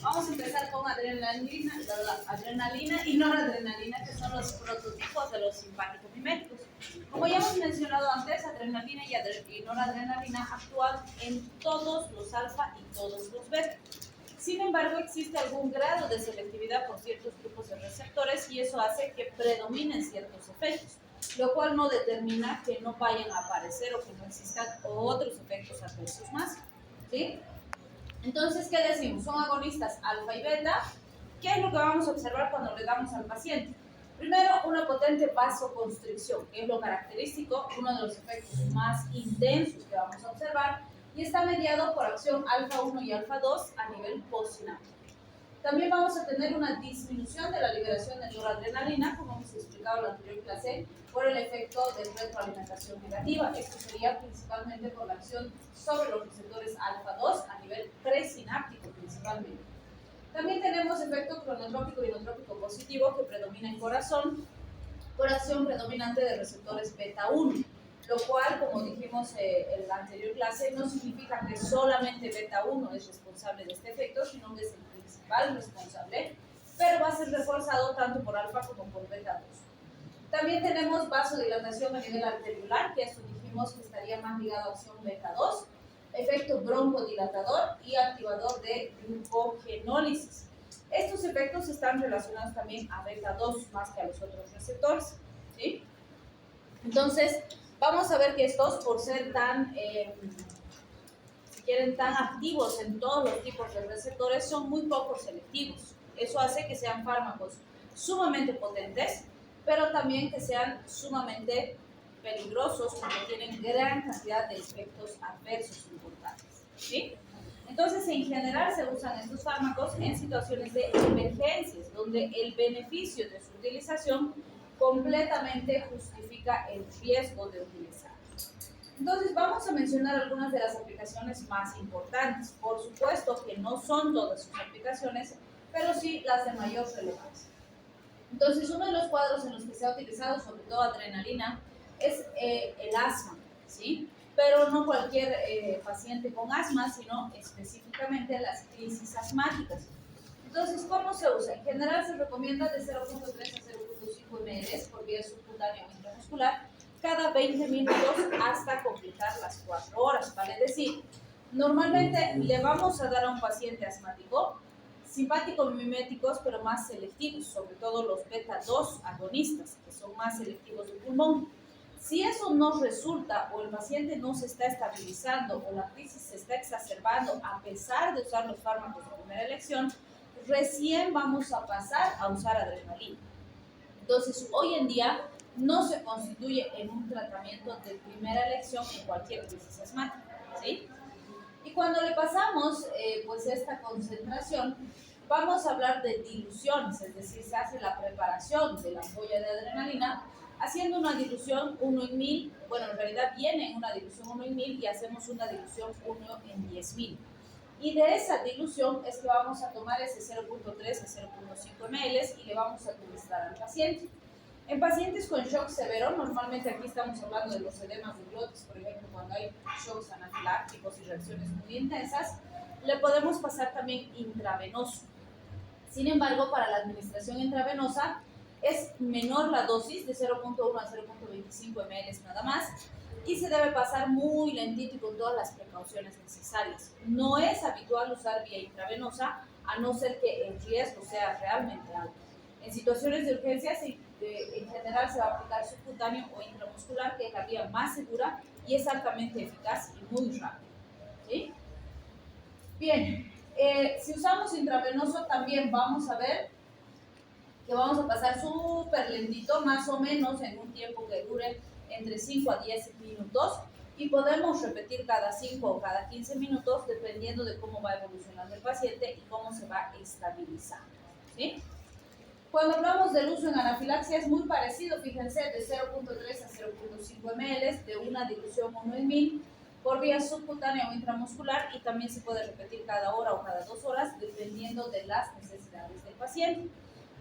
Vamos a empezar con adrenalina y noradrenalina, que son los prototipos de los simpáticos miméticos. Como ya hemos mencionado antes, adrenalina y noradrenalina actúan en todos los alfa y todos los beta. Sin embargo, existe algún grado de selectividad por ciertos grupos de receptores y eso hace que predominen ciertos efectos, lo cual no determina que no vayan a aparecer o que no existan otros efectos adversos más, ¿sí? Entonces, ¿qué decimos? Son agonistas alfa y beta. ¿Qué es lo que vamos a observar cuando le damos al paciente? Primero, una potente vasoconstricción, que es lo característico, uno de los efectos más intensos que vamos a observar, y está mediado por acción alfa 1 y alfa 2 a nivel postsináptico. También vamos a tener una disminución de la liberación de noradrenalina, como hemos explicado en la anterior clase, por el efecto de retroalimentación negativa. Esto sería principalmente por la acción sobre los receptores alfa 2 a nivel presináptico principalmente. También tenemos efecto cronotrópico y inotrópico positivo que predomina en corazón por acción predominante de receptores beta 1, lo cual, como dijimos en la anterior clase, no significa que solamente beta 1 es responsable de este efecto, sino que es el principal responsable, pero va a ser reforzado tanto por alfa como por beta 2. También tenemos vasodilatación a nivel arteriolar, que esto dijimos que estaría más ligado a acción beta 2, efecto broncodilatador y activador de glucogenólisis. Estos efectos están relacionados también a beta 2 más que a los otros receptores, ¿sí? Entonces, vamos a ver que estos, por ser tan, si quieren, tan activos en todos los tipos de receptores, son muy poco selectivos. Eso hace que sean fármacos sumamente potentes, pero también que sean sumamente peligrosos porque tienen gran cantidad de efectos adversos importantes, ¿sí? Entonces, en general se usan estos fármacos en situaciones de emergencias, donde el beneficio de su utilización completamente justifica el riesgo de utilizarlos. Entonces, vamos a mencionar algunas de las aplicaciones más importantes. Por supuesto que no son todas sus aplicaciones, pero sí las de mayor relevancia. Entonces, uno de los cuadros en los que se ha utilizado, sobre todo adrenalina, es el asma, ¿sí? Pero no cualquier paciente con asma, sino específicamente las crisis asmáticas. Entonces, ¿cómo se usa? En general se recomienda de 0.3 a 0.5 ml por vía subcutánea o intramuscular cada 20 minutos hasta completar las 4 horas, ¿vale? Es decir, normalmente le vamos a dar a un paciente asmático simpáticos miméticos, pero más selectivos, sobre todo los beta 2 agonistas, que son más selectivos de pulmón. Si eso no resulta o el paciente no se está estabilizando o la crisis se está exacerbando a pesar de usar los fármacos de primera elección, recién vamos a pasar a usar adrenalina. Entonces, hoy en día no se constituye en un tratamiento de primera elección en cualquier crisis asmática, ¿sí? Y cuando le pasamos pues esta concentración, vamos a hablar de diluciones, es decir, se hace la preparación de la ampolla de adrenalina haciendo una dilución 1 en 1000, bueno, en realidad viene en una dilución 1 en 1000 y hacemos una dilución 1 en 10.000. Y de esa dilución es que vamos a tomar ese 0.3 a 0.5 ml y le vamos a administrar al paciente. En pacientes con shock severo, normalmente aquí estamos hablando de los edemas de glotis, por ejemplo, cuando hay shocks anafilácticos y reacciones muy intensas, le podemos pasar también intravenoso. Sin embargo, para la administración intravenosa es menor la dosis de 0.1 a 0.25 ml nada más y se debe pasar muy lentito y con todas las precauciones necesarias. No es habitual usar vía intravenosa a no ser que el riesgo sea realmente alto. En situaciones de urgencia, en general se va a aplicar subcutáneo o intramuscular, que es la vía más segura y es altamente eficaz y muy rápido, ¿sí? Bien, si usamos intravenoso también vamos a ver que vamos a pasar súper lentito, más o menos en un tiempo que dure entre 5 a 10 minutos y podemos repetir cada 5 o cada 15 minutos dependiendo de cómo va evolucionando el paciente y cómo se va estabilizando, ¿sí? Cuando hablamos del uso en anafilaxia es muy parecido, fíjense, de 0.3 a 0.5 ml de una dilución 1 en 1000 por vía subcutánea o intramuscular y también se puede repetir cada hora o cada 2 horas dependiendo de las necesidades del paciente.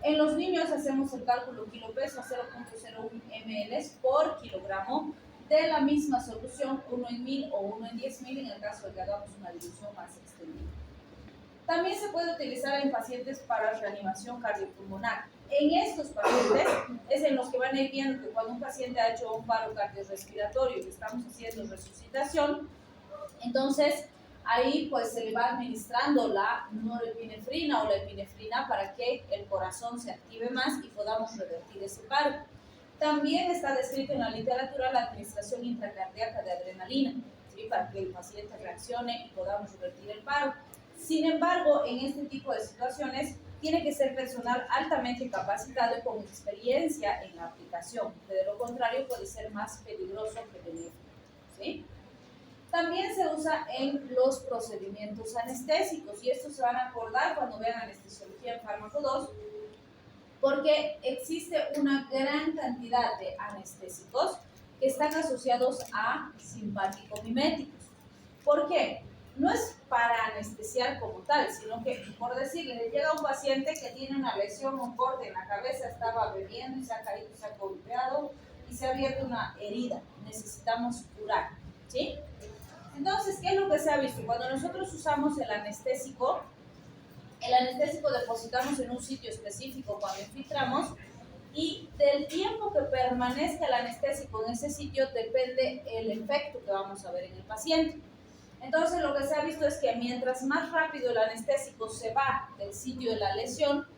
En los niños hacemos el cálculo kilo-peso a 0.01 ml por kilogramo de la misma solución 1 en 1000 o 1 en 10.000 en el caso de que hagamos una dilución más extendida. También se puede utilizar en pacientes para reanimación cardiopulmonar. En estos pacientes es en los que van a ir viendo que cuando un paciente ha hecho un paro cardiorrespiratorio y estamos haciendo resucitación, entonces ahí pues se le va administrando la norepinefrina o la epinefrina para que el corazón se active más y podamos revertir ese paro. También está descrito en la literatura la administración intracardíaca de adrenalina, ¿sí? Para que el paciente reaccione y podamos revertir el paro. Sin embargo, en este tipo de situaciones tiene que ser personal altamente capacitado y con experiencia en la aplicación, que de lo contrario puede ser más peligroso que benéfico, ¿sí? También se usa en los procedimientos anestésicos y estos se van a acordar cuando vean anestesiología en fármaco 2, porque existe una gran cantidad de anestésicos que están asociados a simpático-miméticos. ¿Por qué? No es para anestesiar como tal, sino que, por decirle, le llega un paciente que tiene una lesión, un corte en la cabeza, estaba bebiendo y se ha caído, se ha golpeado y se ha abierto una herida. Necesitamos curar, ¿sí? Entonces, ¿qué es lo que se ha visto? Cuando nosotros usamos el anestésico depositamos en un sitio específico cuando infiltramos y del tiempo que permanezca el anestésico en ese sitio depende el efecto que vamos a ver en el paciente. Entonces, lo que se ha visto es que mientras más rápido el anestésico se va del sitio de la lesión,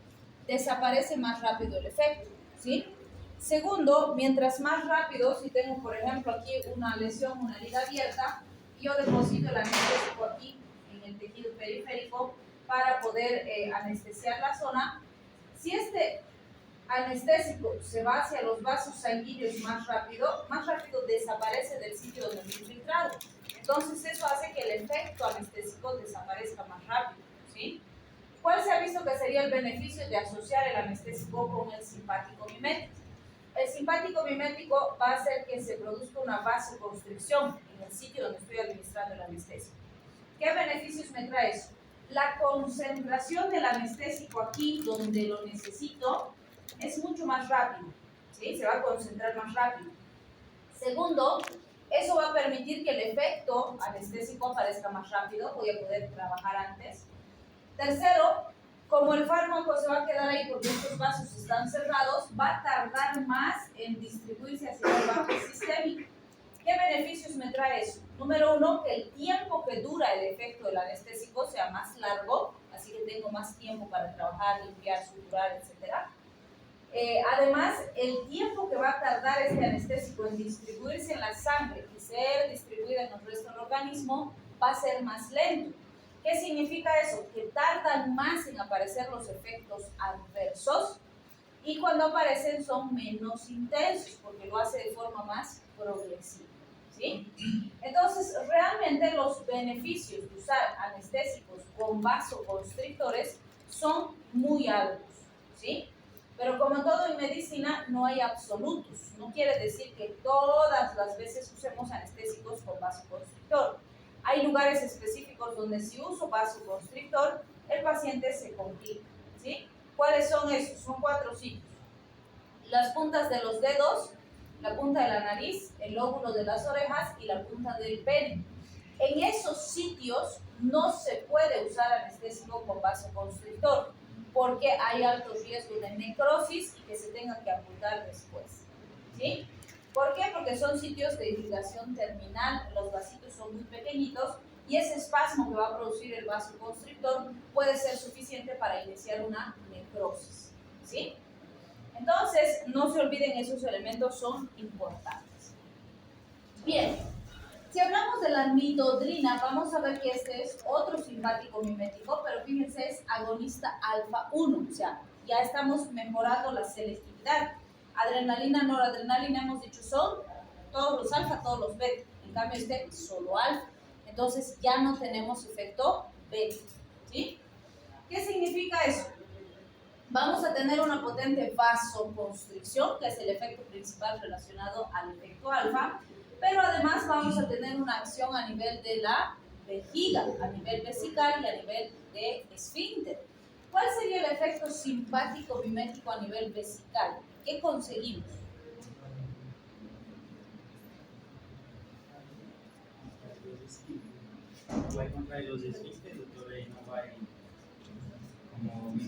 desaparece más rápido el efecto, ¿sí? Segundo, mientras más rápido, si tengo, por ejemplo, aquí una lesión, una herida abierta, yo deposito el anestésico aquí en el tejido periférico para poder anestesiar la zona. Si este anestésico se va hacia los vasos sanguíneos más rápido desaparece del sitio donde fue infiltrado. Entonces eso hace que el efecto anestésico desaparezca más rápido, ¿sí? ¿Cuál se ha visto que sería el beneficio de asociar el anestésico con el simpático mimético? El simpático mimético va a hacer que se produzca una vasoconstricción en el sitio donde estoy administrando el anestésico. ¿Qué beneficios me trae eso? La concentración del anestésico aquí donde lo necesito es mucho más rápido, ¿sí? Se va a concentrar más rápido. Segundo, eso va a permitir que el efecto anestésico aparezca más rápido, voy a poder trabajar antes. Tercero, como el fármaco se va a quedar ahí porque estos vasos están cerrados, va a tardar más en distribuirse hacia el bajo sistémico. ¿Qué beneficios me trae eso? Número uno, que el tiempo que dura el efecto del anestésico sea más largo, así que tengo más tiempo para trabajar, limpiar, suturar, etc. Además, el tiempo que va a tardar este anestésico en distribuirse en la sangre y ser distribuido en el resto del organismo va a ser más lento. ¿Qué significa eso? Que tardan más en aparecer los efectos adversos y cuando aparecen son menos intensos porque lo hace de forma más progresiva, ¿sí? Entonces, realmente los beneficios de usar anestésicos con vasoconstrictores son muy altos, ¿sí? Pero como todo en medicina, no hay absolutos. No quiere decir que todas las veces usemos anestésicos con vasoconstrictor. Hay lugares específicos donde si uso vasoconstrictor, el paciente se complica, ¿sí? ¿Cuáles son esos? Son 4 sitios. Las puntas de los dedos, la punta de la nariz, el lóbulo de las orejas y la punta del pene. En esos sitios no se puede usar anestésico con vasoconstrictor porque hay alto riesgo de necrosis y que se tenga que amputar después, ¿sí? ¿Por qué? Porque son sitios de irrigación terminal, los vasitos son muy pequeñitos y ese espasmo que va a producir el vasoconstrictor puede ser suficiente para iniciar una necrosis, ¿sí? Entonces, no se olviden, esos elementos son importantes. Bien, si hablamos de la midodrina, vamos a ver que este es otro simpático mimético, pero fíjense, es agonista alfa 1, o sea, ya estamos mejorando la selectividad. Adrenalina, noradrenalina, hemos dicho, son todos los alfa, todos los beta. En cambio, este es solo alfa. Entonces, ya no tenemos efecto beta, ¿sí? ¿Qué significa eso? Vamos a tener una potente vasoconstricción, que es el efecto principal relacionado al efecto alfa, pero además vamos a tener una acción a nivel de la vejiga, a nivel vesical y a nivel de esfínter. ¿Cuál sería el efecto simpático mimético a nivel vesical? ¿Qué conseguimos? Vai contrair los esfínteres, doutora, e não vai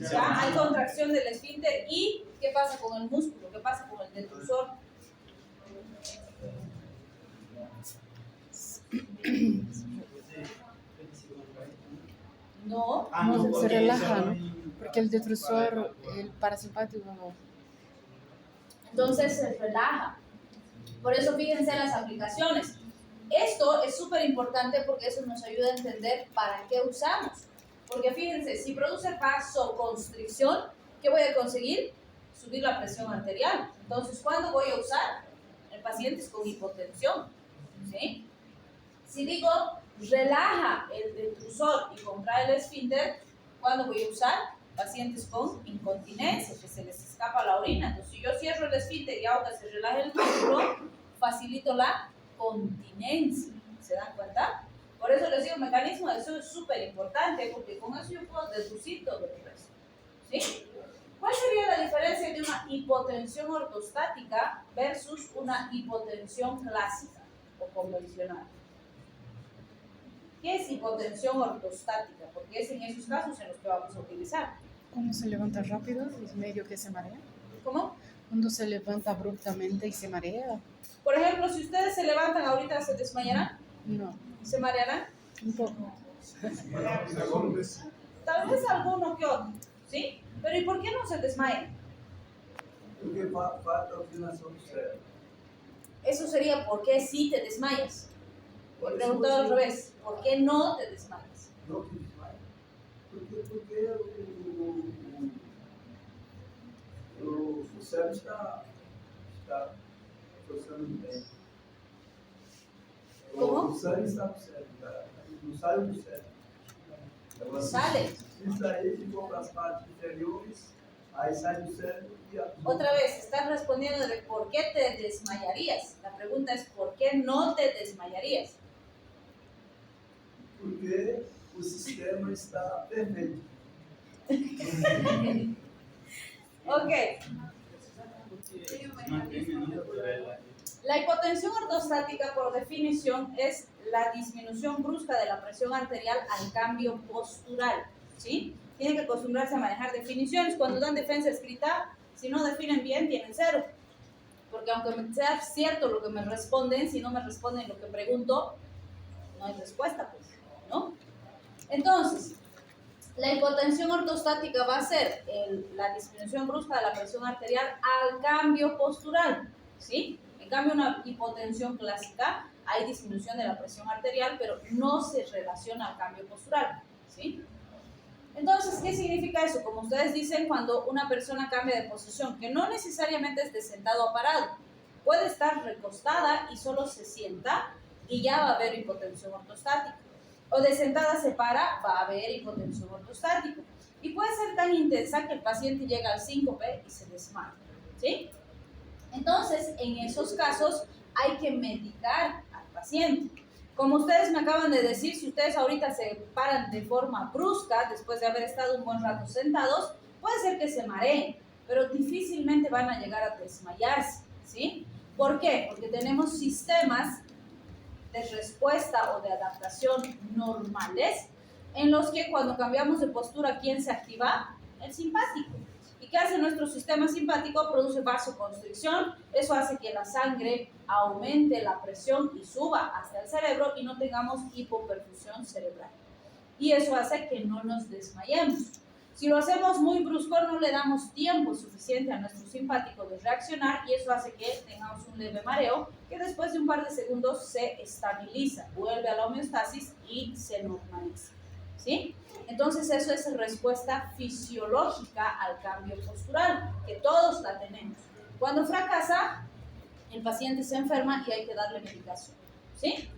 ¿Ya? Hay contracción del esfínter. ¿Y qué pasa con el músculo? ¿Qué pasa con el detrusor? No. No, se relaja, ¿no? Porque el detrusor, el parasimpático, no. Entonces se relaja. Por eso fíjense en las aplicaciones. Esto es súper importante porque eso nos ayuda a entender para qué usamos. Porque fíjense, si produce vasoconstricción, ¿qué voy a conseguir? Subir la presión arterial. Entonces, ¿cuándo voy a usar? En pacientes con hipotensión. ¿Sí? Si digo, relaja el detrusor y contrae el esfínter, ¿cuándo voy a usar? Pacientes con incontinencia, que se les escapa la orina. Entonces, si yo cierro el esfínter y hago que se relaje el músculo, facilito la continencia. ¿Se dan cuenta? Por eso les digo, el mecanismo de eso es súper importante, porque con eso yo puedo deducir todo el resto. ¿Sí? ¿Cuál sería la diferencia de una hipotensión ortostática versus una hipotensión clásica o convencional? ¿Qué es hipotensión ortostática? Porque es en esos casos en los que vamos a utilizar. Cuando se levanta rápido, es medio que se marea. ¿Cómo? Cuando se levanta abruptamente y se marea. Por ejemplo, si ustedes se levantan ahorita, ¿se desmayarán? No, ¿Se marearán? un poco. Tal vez alguno que otro, ¿sí? Pero ¿y por qué no se desmayan? Porque falta oxigenación do cérebro. Eso sería ¿por qué sí te desmayas? He preguntado al revés, ¿por qué no te desmayas? Não que desmaia. Porque o cérebro está funcionando bem. Como? O sangue está no cérebro, não sai do cérebro. Agora, Sale. Isso daí ficou para as partes inferiores, aí sai do cérebro e a... Otra vez, estás respondiendo de por qué te desmayarías. La pregunta es ¿por qué no te desmayarías? Porque o sistema está perfeito. Ok. La hipotensión ortostática, por definición, es la disminución brusca de la presión arterial al cambio postural, ¿sí? Tienen que acostumbrarse a manejar definiciones. Cuando dan defensa escrita, si no definen bien, tienen 0. Porque aunque sea cierto lo que me responden, si no me responden lo que pregunto, no hay respuesta, pues, ¿no? Entonces, la hipotensión ortostática va a ser la disminución brusca de la presión arterial al cambio postural, ¿sí? En cambio, una hipotensión clásica, hay disminución de la presión arterial, pero no se relaciona al cambio postural, ¿sí? Entonces, ¿qué significa eso? Como ustedes dicen, cuando una persona cambia de posición, que no necesariamente es de sentado a parado, puede estar recostada y solo se sienta y ya va a haber hipotensión ortostática. O de sentada se para, va a haber hipotensión ortostática. Y puede ser tan intensa que el paciente llega al síncope y se desmaya, ¿sí? Entonces, en esos casos hay que medicar al paciente. Como ustedes me acaban de decir, si ustedes ahorita se paran de forma brusca, después de haber estado un buen rato sentados, puede ser que se mareen, pero difícilmente van a llegar a desmayarse, ¿sí? ¿Por qué? Porque tenemos sistemas de respuesta o de adaptación normales en los que cuando cambiamos de postura, ¿quién se activa? El simpático. ¿Y qué hace nuestro sistema simpático? Produce vasoconstricción. Eso hace que la sangre aumente la presión y suba hasta el cerebro y no tengamos hipoperfusión cerebral. Y eso hace que no nos desmayemos. Si lo hacemos muy brusco, no le damos tiempo suficiente a nuestro simpático de reaccionar y eso hace que tengamos un leve mareo que después de un par de segundos se estabiliza, vuelve a la homeostasis y se normaliza, ¿sí? Entonces eso es respuesta fisiológica al cambio postural, que todos la tenemos. Cuando fracasa, el paciente se enferma y hay que darle medicación, ¿sí?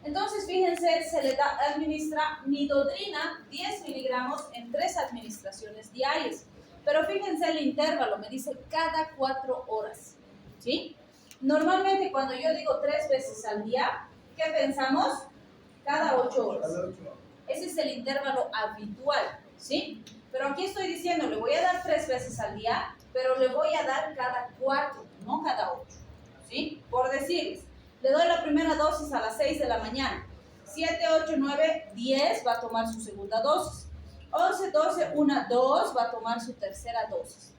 Entonces, fíjense, se le administra midodrina 10 miligramos en 3 administraciones diarias. Pero fíjense el intervalo, me dice cada 4 horas, ¿sí? Normalmente cuando yo digo 3 veces al día, ¿qué pensamos? Cada 8 horas. Ese es el intervalo habitual, ¿sí? Pero aquí estoy diciendo, le voy a dar 3 veces al día, pero le voy a dar cada 4, no cada 8, ¿sí? Por decirles, le doy la primera dosis a las 6 de la mañana. 7, 8, 9, 10 va a tomar su segunda dosis. 11, 12, 1, 2 va a tomar su tercera dosis.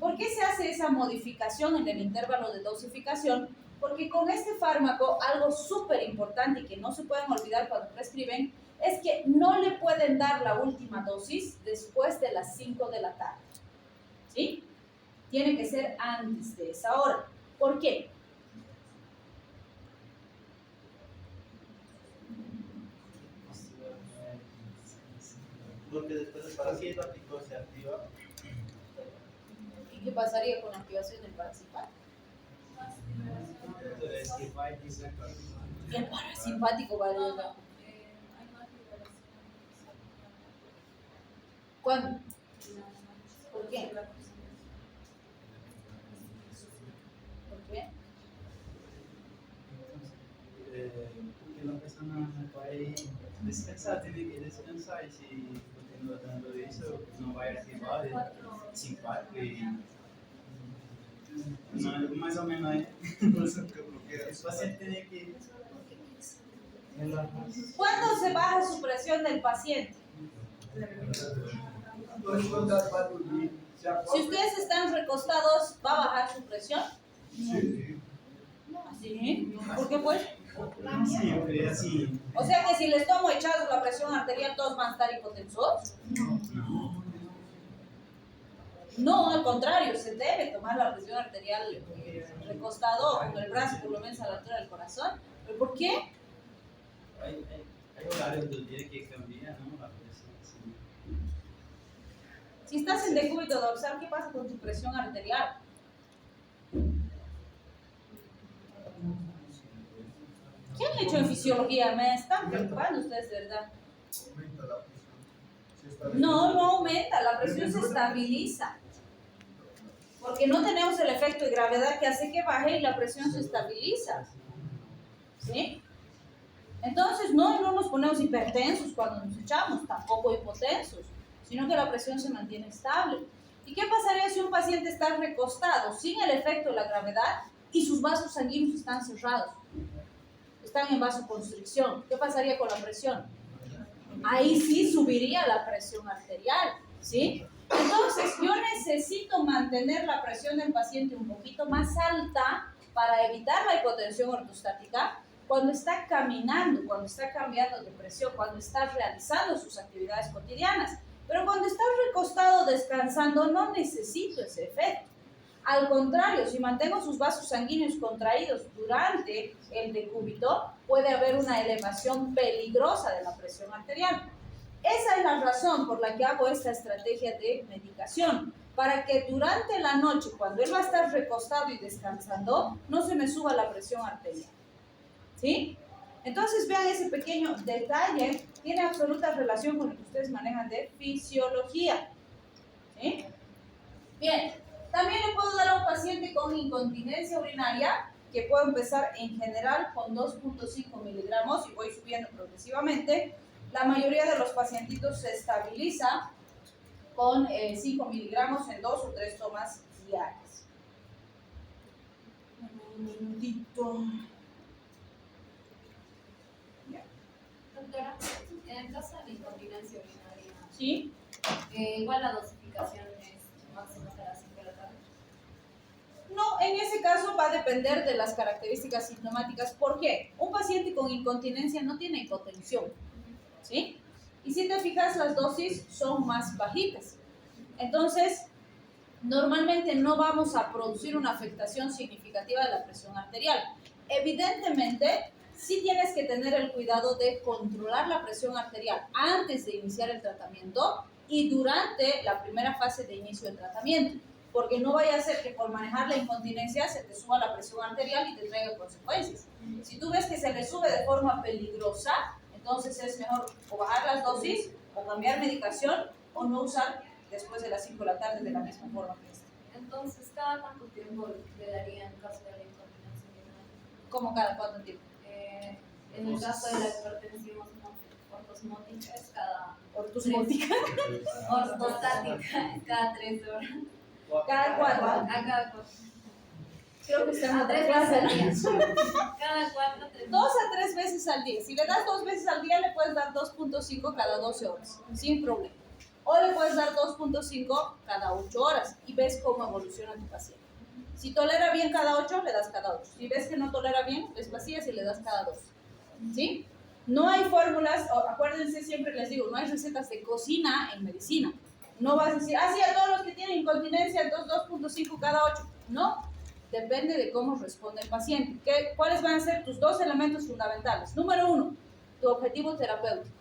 ¿Por qué se hace esa modificación en el intervalo de dosificación? Porque con este fármaco, algo súper importante y que no se pueden olvidar cuando prescriben, es que no le pueden dar la última dosis después de las 5 de la tarde. ¿Sí? Tiene que ser antes de esa hora. ¿Por qué? Porque después el parasimpático se activa. ¿Y qué pasaría con la activación del parasimpático? El parasimpático va a ayudar. ¿Cuándo? ¿Por qué? ¿Por qué? Porque la persona no va a descansar, tiene que descansar y si continúa dando eso, no va a activar el simpático y no, más o menos ahí. El paciente tiene que relajarse. ¿Cuándo se baja su presión del paciente? Si ustedes están recostados, ¿va a bajar su presión? Sí. ¿Sí? ¿Por qué pues? Siempre así. O sea que si les tomo echados la presión arterial, ¿todos van a estar hipotensos? No, al contrario, se debe tomar la presión arterial recostado con el brazo por lo menos a la altura del corazón. ¿Pero por qué? Hay horarios del día que cambian, ¿no? La presión, sí. Si estás en decúbito dorsal, ¿qué pasa con tu presión arterial? ¿Qué han hecho en fisiología? Me están preocupando ustedes, de verdad. No, no aumenta, la presión se estabiliza. Porque no tenemos el efecto de gravedad que hace que baje y la presión se estabiliza. ¿Sí? Entonces, no nos ponemos hipertensos cuando nos echamos, tampoco hipotensos, sino que la presión se mantiene estable. ¿Y qué pasaría si un paciente está recostado sin el efecto de la gravedad y sus vasos sanguíneos están cerrados? Están en vasoconstricción. ¿Qué pasaría con la presión? Ahí sí subiría la presión arterial, ¿sí? Entonces, yo necesito mantener la presión del paciente un poquito más alta para evitar la hipotensión ortostática cuando está caminando, cuando está cambiando de presión, cuando está realizando sus actividades cotidianas. Pero cuando está recostado descansando, no necesito ese efecto. Al contrario, si mantengo sus vasos sanguíneos contraídos durante el decúbito, puede haber una elevación peligrosa de la presión arterial. Esa es la razón por la que hago esta estrategia de medicación, para que durante la noche, cuando él va a estar recostado y descansando, no se me suba la presión arterial. ¿Sí? Entonces vean ese pequeño detalle, tiene absoluta relación con lo que ustedes manejan de fisiología. ¿Sí? Bien, también le puedo dar a un paciente con incontinencia urinaria, que puedo empezar en general con 2.5 miligramos y voy subiendo progresivamente. La mayoría de los pacientitos se estabiliza con 5 miligramos en 2 o 3 tomas diarias. Un minutito. Doctora, en el caso de la incontinencia urinaria, ¿Sí? igual la dosificación es máxima hasta las 5 de la tarde. No, en ese caso va a depender de las características sintomáticas. ¿Por qué? Un paciente con incontinencia no tiene hipotensión, ¿sí? Y si te fijas, las dosis son más bajitas. Entonces, normalmente no vamos a producir una afectación significativa de la presión arterial. Evidentemente, sí tienes que tener el cuidado de controlar la presión arterial antes de iniciar el tratamiento y durante la primera fase de inicio del tratamiento, porque no vaya a ser que por manejar la incontinencia se te suba la presión arterial y te traiga consecuencias. Si tú ves que se le sube de forma peligrosa, entonces es mejor o bajar las dosis, o cambiar medicación, o no usar después de las 5 de la tarde de la misma forma que esta. Entonces, ¿cada cuánto tiempo le daría en caso de la incontinencia urinaria? ¿Cómo cada cuánto tiempo? En el caso de la hipertensión ortosmótica es cada... ¿Ortosmótica? Ortostática es cada 3 horas. ¿Cada cuánto? A cada 4. Creo que está en 3 veces al día. Cada 4, 3 2 a 3 veces al día. Si le das 2 veces al día, le puedes dar 2.5 cada 12 horas, sin problema. o le puedes dar 2.5 cada 8 horas y ves cómo evoluciona tu paciente. Si tolera bien cada 8, le das cada 8. Si ves que no tolera bien, desvacías y le das cada 2. ¿Sí? No hay fórmulas, acuérdense, siempre les digo, no hay recetas de cocina en medicina. No vas a decir, sí, a todos los que tienen incontinencia, entonces 2.5 cada 8. No, depende de cómo responde el paciente. ¿Cuáles van a ser tus dos elementos fundamentales? Número 1, tu objetivo terapéutico.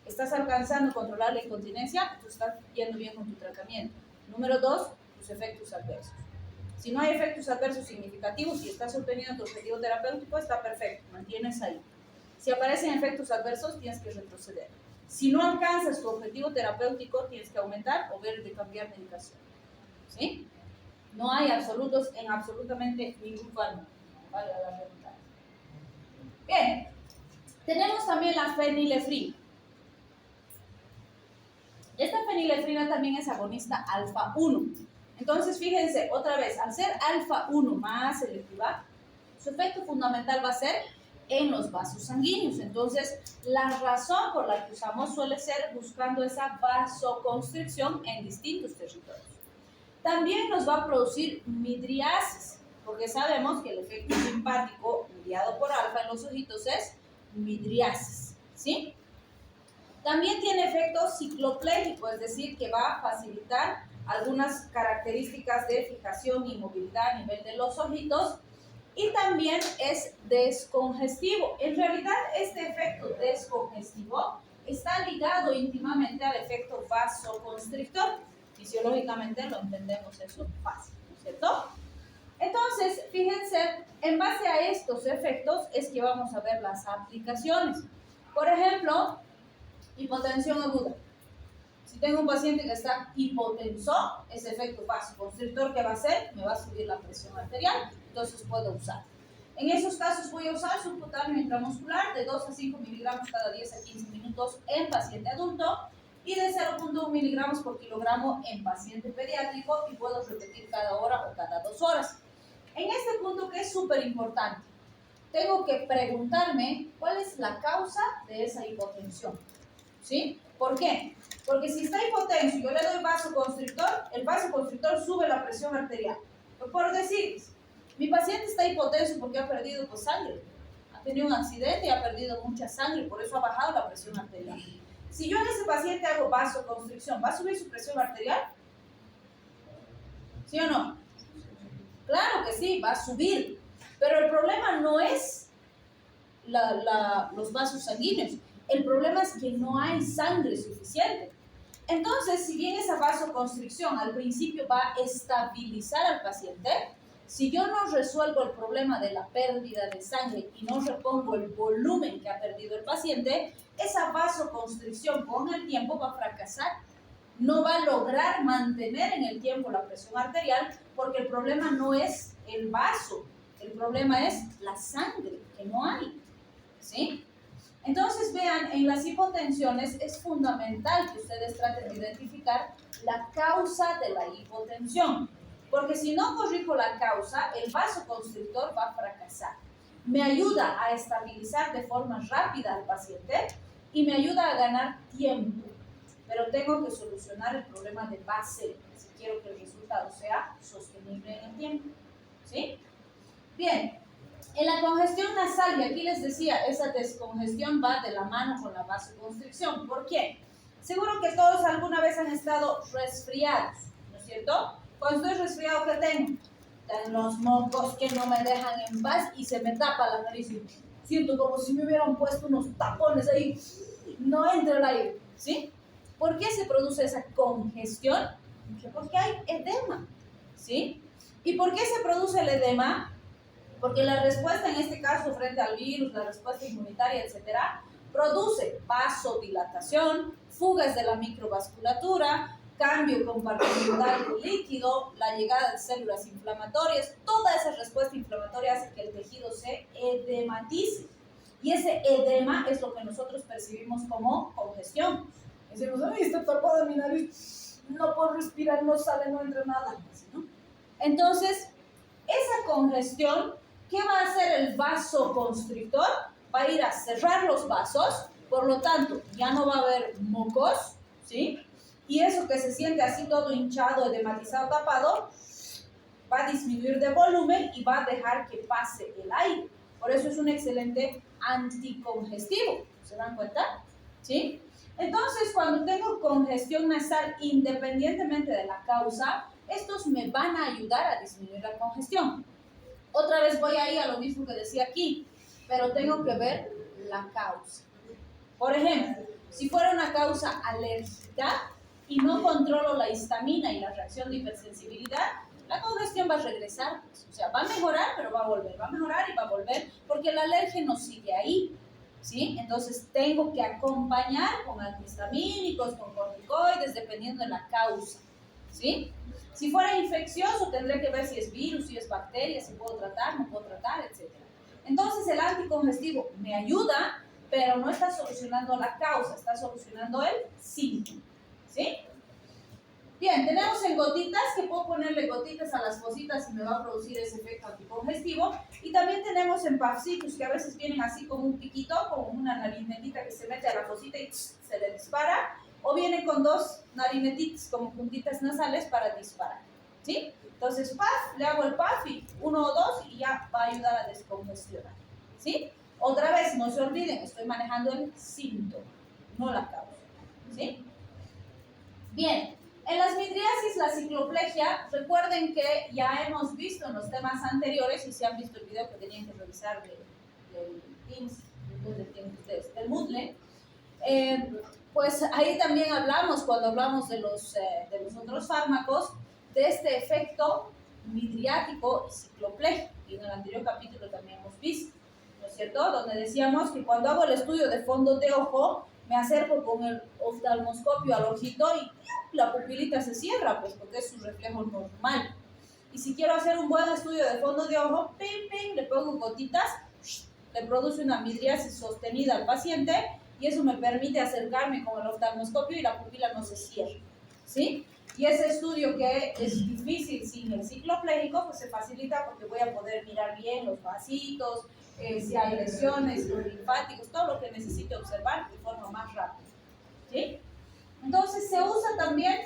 ¿Estás alcanzando a controlar la incontinencia? Tú estás yendo bien con tu tratamiento. Número 2, tus efectos adversos. Si no hay efectos adversos significativos y estás obteniendo tu objetivo terapéutico, está perfecto, mantienes ahí. Si aparecen efectos adversos, tienes que retroceder. Si no alcanzas tu objetivo terapéutico, tienes que aumentar o ver de cambiar medicación. ¿Sí? No hay absolutos en absolutamente ningún fármaco. Vale la redundancia. Bien, tenemos también la fenilefrina. Esta fenilefrina también es agonista alfa 1. Entonces, fíjense, otra vez, al ser alfa 1 más selectiva, su efecto fundamental va a ser en los vasos sanguíneos. Entonces, la razón por la que usamos suele ser buscando esa vasoconstricción en distintos territorios. También nos va a producir midriasis, porque sabemos que el efecto simpático mediado por alfa en los ojitos es midriasis, ¿sí? También tiene efecto cicloplégico, es decir, que va a facilitar algunas características de fijación y movilidad a nivel de los ojitos, y también es descongestivo. En realidad, este efecto descongestivo está ligado íntimamente al efecto vasoconstrictor. Fisiológicamente lo entendemos eso fácil, ¿no es cierto? Entonces, fíjense, en base a estos efectos es que vamos a ver las aplicaciones. Por ejemplo, hipotensión aguda. Si tengo un paciente que está hipotenso, ese efecto vasoconstrictor que va a hacer, me va a subir la presión arterial, entonces puedo usar. En esos casos voy a usar subcutáneo intramuscular de 2 a 5 miligramos cada 10 a 15 minutos en paciente adulto y de 0.1 miligramos por kilogramo en paciente pediátrico, y puedo repetir cada hora o cada 2 horas. En este punto, que es súper importante, tengo que preguntarme cuál es la causa de esa hipotensión. ¿Sí? ¿Por qué? Porque si está hipotenso y yo le doy vasoconstrictor, el vasoconstrictor sube la presión arterial. Por decir, mi paciente está hipotenso porque ha perdido sangre, ha tenido un accidente y ha perdido mucha sangre, por eso ha bajado la presión arterial. Si yo en ese paciente hago vasoconstricción, ¿va a subir su presión arterial? ¿Sí o no? Claro que sí, va a subir. Pero el problema no es los vasos sanguíneos. El problema es que no hay sangre suficiente. Entonces, si bien esa vasoconstricción al principio va a estabilizar al paciente, si yo no resuelvo el problema de la pérdida de sangre y no repongo el volumen que ha perdido el paciente, esa vasoconstricción con el tiempo va a fracasar. No va a lograr mantener en el tiempo la presión arterial, porque el problema no es el vaso, el problema es la sangre, que no hay. ¿Sí? Entonces, vean, en las hipotensiones es fundamental que ustedes traten de identificar la causa de la hipotensión, porque si no corrijo la causa, el vasoconstrictor va a fracasar. Me ayuda a estabilizar de forma rápida al paciente y me ayuda a ganar tiempo, pero tengo que solucionar el problema de base si quiero que el resultado sea sostenible en el tiempo. ¿Sí? Bien. En la congestión nasal, y aquí les decía, esa descongestión va de la mano con la vasoconstricción. ¿Por qué? Seguro que todos alguna vez han estado resfriados, ¿no es cierto? Cuando estoy resfriado, ¿qué tengo? Tengo los mocos que no me dejan en paz y se me tapa la nariz. Siento como si me hubieran puesto unos tapones ahí. No entra el aire, ¿sí? ¿Por qué se produce esa congestión? Porque hay edema, ¿sí? ¿Y por qué se produce el edema? Porque la respuesta en este caso frente al virus, la respuesta inmunitaria, etcétera, produce vasodilatación, fugas de la microvasculatura, cambio compartimental del líquido, la llegada de células inflamatorias. Toda esa respuesta inflamatoria hace que el tejido se edematice. Y ese edema es lo que nosotros percibimos como congestión. Decimos, ay, está tapada mi nariz, no puedo respirar, no sale, no entra nada. ¿No? Entonces, esa congestión, ¿qué va a hacer el vasoconstrictor? Va a ir a cerrar los vasos, por lo tanto, ya no va a haber mocos, ¿sí? y eso que se siente así todo hinchado, edematizado, tapado, va a disminuir de volumen y va a dejar que pase el aire. Por eso es un excelente anticongestivo. ¿Se dan cuenta? ¿Sí? Entonces, cuando tengo congestión nasal, independientemente de la causa, estos me van a ayudar a disminuir la congestión. Otra vez voy a ir a lo mismo que decía aquí, pero tengo que ver la causa. Por ejemplo, si fuera una causa alérgica y no controlo la histamina y la reacción de hipersensibilidad, la congestión va a regresar. O sea, va a mejorar, pero va a volver, va a mejorar y va a volver, porque el alérgeno sigue ahí. ¿Sí? Entonces tengo que acompañar con antihistamínicos, con corticoides, dependiendo de la causa. ¿Sí? Si fuera infeccioso, tendré que ver si es virus, si es bacteria, si puedo tratar, no puedo tratar, etc. Entonces el anticongestivo me ayuda, pero no está solucionando la causa, está solucionando el síntoma. ¿Sí? Bien, tenemos en gotitas, que puedo ponerle gotitas a las fositas y me va a producir ese efecto anticongestivo. Y también tenemos en puffcitos, que a veces vienen así como un piquito, como una narinetita que se mete a la fosita y se le dispara. O vienen con dos narinetitas como puntitas nasales para disparar. ¿Sí? Entonces, puff, le hago el puff y 1 o 2 y ya va a ayudar a descongestionar. ¿Sí? Otra vez, no se olviden, estoy manejando el síntoma, no la causa. ¿Sí? Bien. En las midriasis, la cicloplegia, recuerden que ya hemos visto en los temas anteriores, y si han visto el video que tenían que revisar del Teams, del Moodle, pues ahí también hablamos, cuando hablamos de los otros fármacos, de este efecto midriático y cicloplégico, y en el anterior capítulo también hemos visto, ¿no es cierto? Donde decíamos que cuando hago el estudio de fondo de ojo, me acerco con el oftalmoscopio al ojito y la pupilita se cierra, pues porque es su reflejo normal. Y si quiero hacer un buen estudio de fondo de ojo, pim, pim, le pongo gotitas, le produce una midriasis sostenida al paciente y eso me permite acercarme con el oftalmoscopio y la pupila no se cierra. ¿Sí? Y ese estudio que es difícil sin el cicloplégico, pues se facilita porque voy a poder mirar bien los vasitos, si hay lesiones, los linfáticos, todo lo que necesite observar de forma más rápida. ¿Sí? Entonces se usa también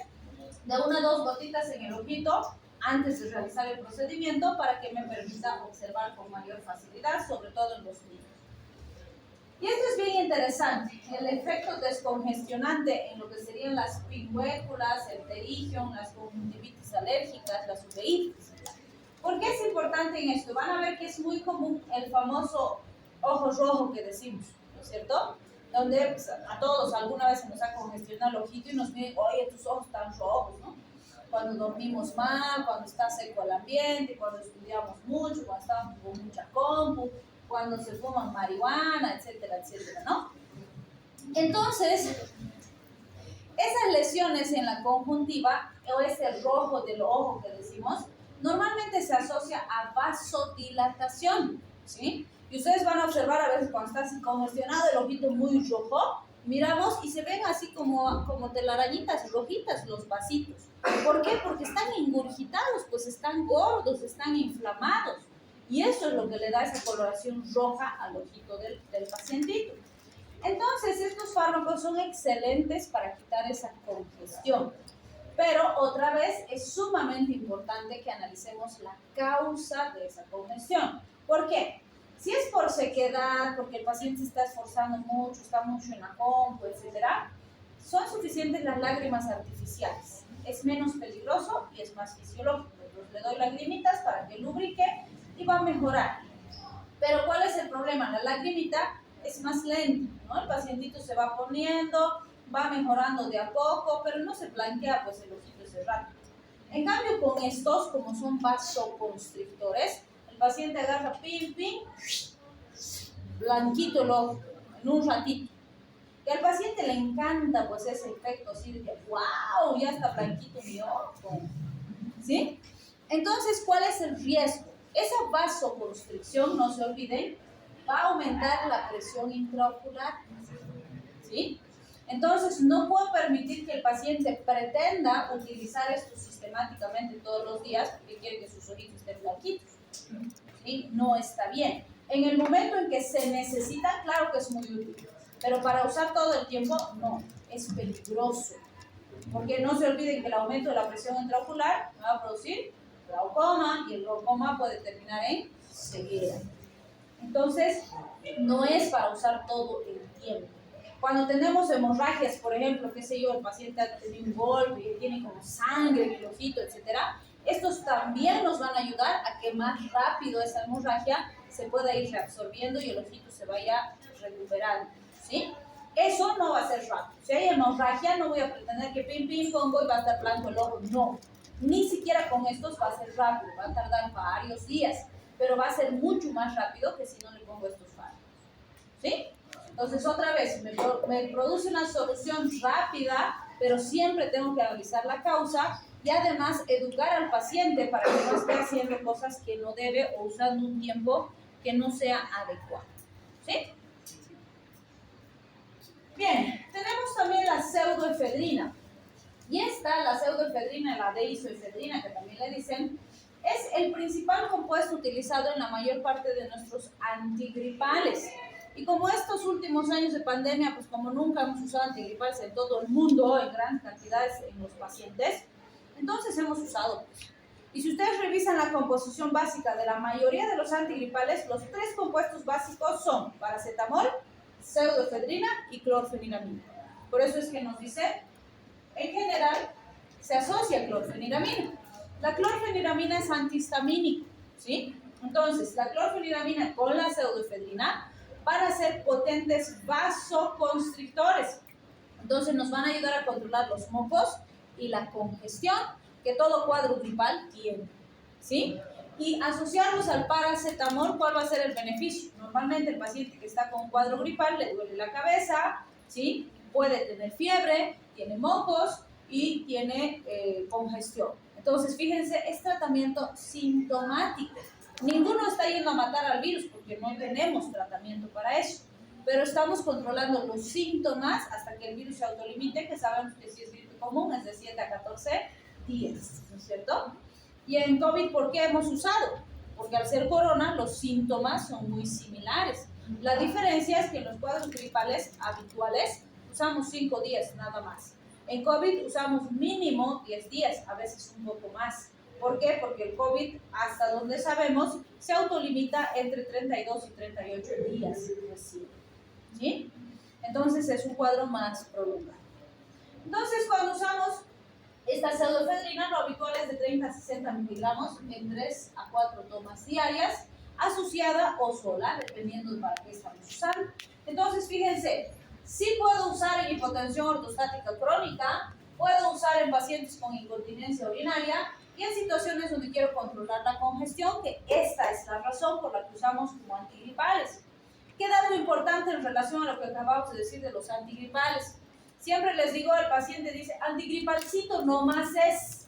de 1 a 2 gotitas en el ojito antes de realizar el procedimiento para que me permita observar con mayor facilidad, sobre todo en los niños. Y esto es bien interesante, el efecto descongestionante en lo que serían las pingüéculas, el pterigion, las conjuntivitis alérgicas, las uveitis. ¿Por qué es importante en esto? Van a ver que es muy común el famoso ojo rojo que decimos, ¿no es cierto? Donde pues, a todos alguna vez se nos ha congestionado el ojito y nos dicen, oye, tus ojos están rojos, ¿no? Cuando dormimos mal, cuando está seco el ambiente, cuando estudiamos mucho, cuando estamos con mucha compu, cuando se fuman marihuana, etcétera, etcétera, ¿no? Entonces, esas lesiones en la conjuntiva, o ese rojo del ojo que decimos, normalmente se asocia a vasodilatación, ¿sí? Y ustedes van a observar a veces cuando está así congestionado el ojito muy rojo, miramos y se ven así como telarañitas rojitas los vasitos. ¿Por qué? Porque están ingurgitados, pues están gordos, están inflamados. Y eso es lo que le da esa coloración roja al ojito del pacientito. Entonces, estos fármacos son excelentes para quitar esa congestión. Pero otra vez es sumamente importante que analicemos la causa de esa congestión. ¿Por qué? Si es por sequedad, porque el paciente se está esforzando mucho, está mucho en la compu, etc., son suficientes las lágrimas artificiales. Es menos peligroso y es más fisiológico. Entonces le doy lagrimitas para que lubrique y va a mejorar. Pero ¿cuál es el problema? La lagrimita es más lenta, ¿no? El pacientito se va poniendo, va mejorando de a poco, pero no se blanquea pues el ojito ese rato. En cambio, con estos, como son vasoconstrictores, el paciente agarra pim, pim, blanquito el ojo, en un ratito. Y al paciente le encanta pues ese efecto así de que, wow, ya está blanquito mi ojo. ¿Sí? Entonces, ¿cuál es el riesgo? Esa vasoconstricción, no se olviden, va a aumentar la presión intraocular. ¿Sí? Entonces, no puedo permitir que el paciente pretenda utilizar esto sistemáticamente todos los días porque quiere que sus ojitos estén blanquitos. ¿Sí? No está bien. En el momento en que se necesita, claro que es muy útil, pero para usar todo el tiempo, no, es peligroso. Porque no se olviden que el aumento de la presión intraocular va a producir glaucoma y el glaucoma puede terminar en ceguera. Entonces, no es para usar todo el tiempo. Cuando tenemos hemorragias, por ejemplo, qué sé yo, el paciente ha tenido un golpe y tiene como sangre en el ojito, etcétera, estos también nos van a ayudar a que más rápido esa hemorragia se pueda ir reabsorbiendo y el ojito se vaya recuperando, ¿sí? Eso no va a ser rápido. Si hay hemorragia, no voy a pretender que pim, pim, pongo y va a estar blanco el ojo. No, ni siquiera con estos va a ser rápido, va a tardar varios días, pero va a ser mucho más rápido que si no le pongo estos fármacos, ¿sí? Entonces, otra vez, me produce una solución rápida, pero siempre tengo que analizar la causa y además educar al paciente para que no esté haciendo cosas que no debe o usando un tiempo que no sea adecuado, ¿sí? Bien, tenemos también la pseudoefedrina. Y esta, la pseudoefedrina, la deisoefedrina, que también le dicen, es el principal compuesto utilizado en la mayor parte de nuestros antigripales. Y como estos últimos años de pandemia, pues como nunca hemos usado antigripales en todo el mundo, en grandes cantidades en los pacientes, entonces hemos usado. Y si ustedes revisan la composición básica de la mayoría de los antigripales, los tres compuestos básicos son paracetamol, pseudoefedrina y clorfeniramina. Por eso es que nos dice, en general, se asocia a clorfeniramina. La clorfeniramina es antihistamínico, ¿sí? Entonces, la clorfeniramina con la pseudoefedrina van a ser potentes vasoconstrictores. Entonces, nos van a ayudar a controlar los mocos y la congestión que todo cuadro gripal tiene, ¿sí? Y asociarlos al paracetamol, ¿cuál va a ser el beneficio? Normalmente el paciente que está con un cuadro gripal le duele la cabeza, ¿sí? Puede tener fiebre, tiene mocos y tiene congestión. Entonces, fíjense, es tratamiento sintomático. Ninguno está yendo a matar al virus porque no tenemos tratamiento para eso, pero estamos controlando los síntomas hasta que el virus se autolimite, que sabemos que si es gripe común es de 7 a 14 días, ¿no es cierto? Y en COVID, ¿por qué hemos usado? Porque al ser corona, los síntomas son muy similares. La diferencia es que en los cuadros gripales habituales usamos 5 días nada más. En COVID usamos mínimo 10 días, a veces un poco más. ¿Por qué? Porque el COVID, hasta donde sabemos, se autolimita entre 32 y 38 días recién, ¿sí? Entonces es un cuadro más prolongado. Entonces, cuando usamos esta pseudoefedrina, lo habitual es de 30 a 60 miligramos en 3 a 4 tomas diarias, asociada o sola, dependiendo de para qué estamos usando. Entonces, fíjense, sí puedo usar en hipotensión ortostática crónica, puedo usar en pacientes con incontinencia urinaria y en situaciones donde quiero controlar la congestión, que esta es la razón por la que usamos como antigripales. ¿Qué dato importante en relación a lo que acabamos de decir de los antigripales? Siempre les digo, el paciente dice, antigripalcito nomás es.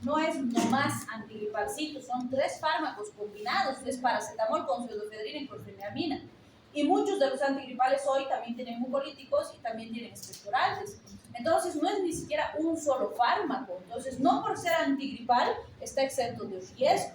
No es nomás antigripalcito, son 3 fármacos combinados, es paracetamol con pseudoefedrina y clorfeniramina. Y muchos de los antigripales hoy también tienen mucolíticos y también tienen expectorantes. Entonces, no es ni siquiera un solo fármaco. Entonces, no por ser antigripal está exento de riesgo.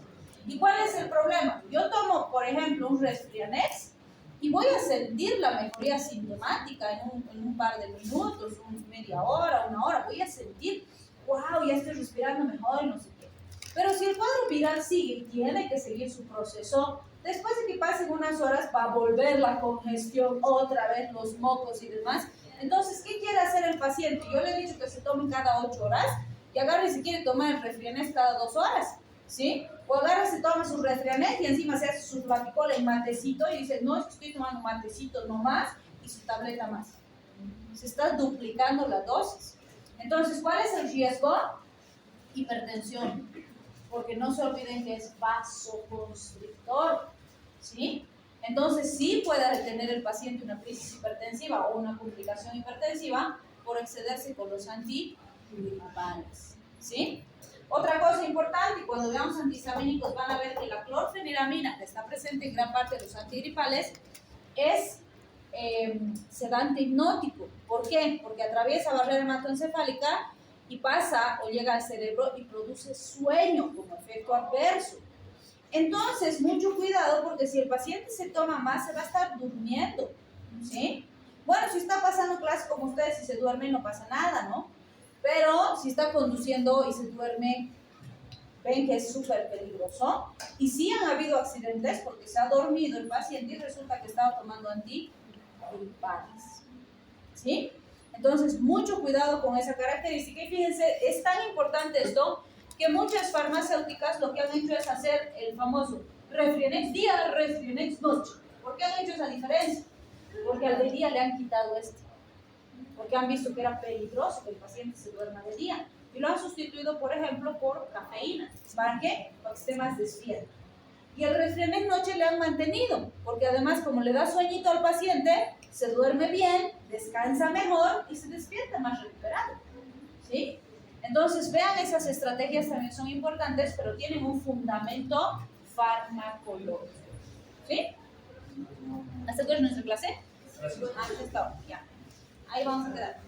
¿Y cuál es el problema? Yo tomo, por ejemplo, un Resfrianex y voy a sentir la mejoría sintomática en un par de minutos, media hora, una hora. Voy a sentir, wow, ya estoy respirando mejor y no sé qué. Pero si el cuadro viral sigue, tiene que seguir su proceso. Después de que pasen unas horas, va a volver la congestión, otra vez los mocos y demás. Entonces, ¿qué quiere hacer el paciente? Yo le he dicho que se tome cada 8 horas y agarre y se quiere tomar el Resfrianex cada 2 horas, ¿sí? O agarre, se toma su Resfrianex y encima se hace su platicola y matecito y dice, no, es que estoy tomando matecito nomás y su tableta más. Se está duplicando la dosis. Entonces, ¿cuál es el riesgo? Hipertensión. Porque no se olviden que es vasoconstrictor, ¿sí? Entonces sí puede tener el paciente una crisis hipertensiva o una complicación hipertensiva por excederse con los antigripales, ¿sí? Otra cosa importante, cuando veamos antihistamínicos van a ver que la clorfeniramina, que está presente en gran parte de los antigripales, es sedante hipnótico. ¿Por qué? Porque atraviesa barrera hematoencefálica y pasa o llega al cerebro y produce sueño como efecto adverso. Entonces, mucho cuidado porque si el paciente se toma más, se va a estar durmiendo, ¿sí? Bueno, si está pasando clase como ustedes y se duerme, no pasa nada, ¿no? Pero si está conduciendo y se duerme, ven que es súper peligroso. Y sí han habido accidentes porque se ha dormido el paciente y resulta que estaba tomando antigripales. ¿Sí? Entonces, mucho cuidado con esa característica. Y fíjense, es tan importante esto que muchas farmacéuticas lo que han hecho es hacer el famoso Refrienex día, Refrienex noche. ¿Por qué han hecho esa diferencia? Porque al de día le han quitado este. Porque han visto que era peligroso que el paciente se duerma de día. Y lo han sustituido, por ejemplo, por cafeína. ¿Para qué? Para que esté más despierto. Y el Refrienex noche le han mantenido, porque además como le da sueñito al paciente, se duerme bien, descansa mejor y se despierta más recuperado. ¿Sí? Entonces vean, esas estrategias también son importantes, pero tienen un fundamento farmacológico. ¿Sí? ¿Hasta aquí es nuestra clase? Gracias. Hasta ahora, ya. Ahí vamos a quedar.